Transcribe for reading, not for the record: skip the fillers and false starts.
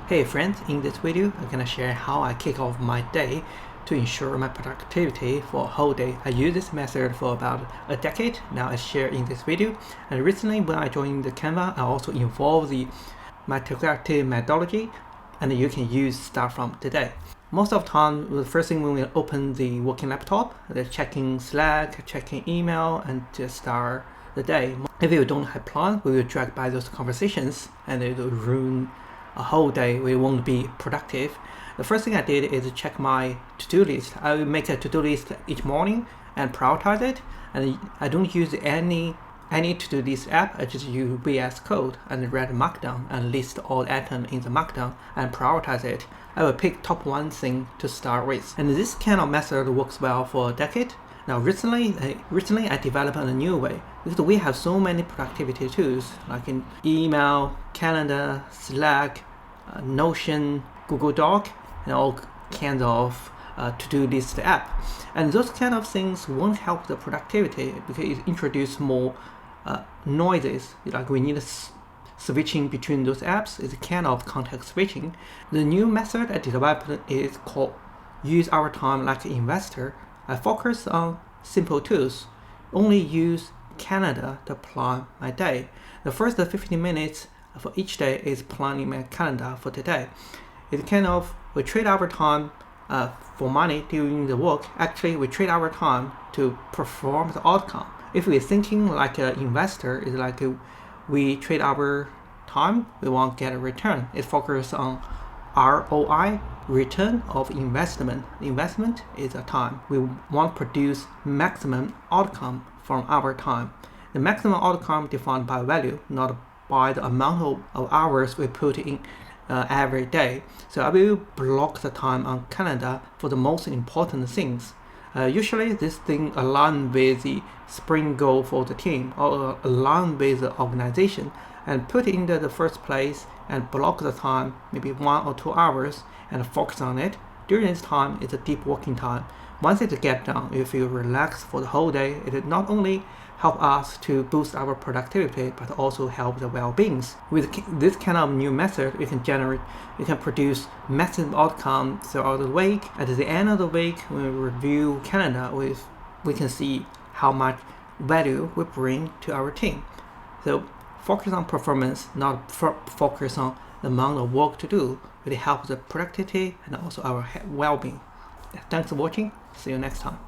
Hey friends, in this video I'm gonna share how I kick off my day to ensure my productivity for a whole day. I use this method for about a decade now. I share in this video, and recently when I joined the Canva I also involved the productive methodology, and you can use start from today. Most of the time, the first thing when we open the working laptop, they're checking Slack, checking email, and just start the day. If you don't have plan, we will drag by those conversations and it will ruin a whole day. We won't be productive. The first thing I did is check my to-do list. I will make a to-do list each morning and prioritize it. And I don't use any to-do list app. I just use VS Code and read Markdown and list all items in the Markdown and prioritize it. I will pick top one thing to start with. And this kind of method works well for a decade. Now recently I developed a new way because we have so many productivity tools like in email, calendar, Slack, Notion, Google Doc, and all kinds of to-do list app. And those kind of things won't help the productivity because it introduces more noises. Like we need switching between those apps is kind of context switching. The new method I developed is called use our time like an investor. I focus on simple tools, only use calendar to plan my day. The first 15 minutes for each day is planning my calendar for today. It kind of, we trade our time for money during the work. Actually, we trade our time to perform the outcome. If we're thinking like an investor, it's like we trade our time, we want to get a return. It focuses on ROI, return of investment. Investment is a time. We want to produce maximum outcome from our time. The maximum outcome defined by value, not by the amount of hours we put in every day. So I will block the time on calendar for the most important things. Usually this thing align with the sprint goal for the team or align with the organization, and put it into the first place and block the time, maybe 1 or 2 hours, and focus on it. During this time, it's a deep working time. Once it gets done, you feel relaxed for the whole day. It not only help us to boost our productivity, but also help the well-beings. With this kind of new method, you can produce massive outcome throughout the week. At the end of the week, when we review calendar, we can see how much value we bring to our team. So focus on performance, not focus on the amount of work to do. It helps the productivity and also our well-being. Thanks for watching. See you next time.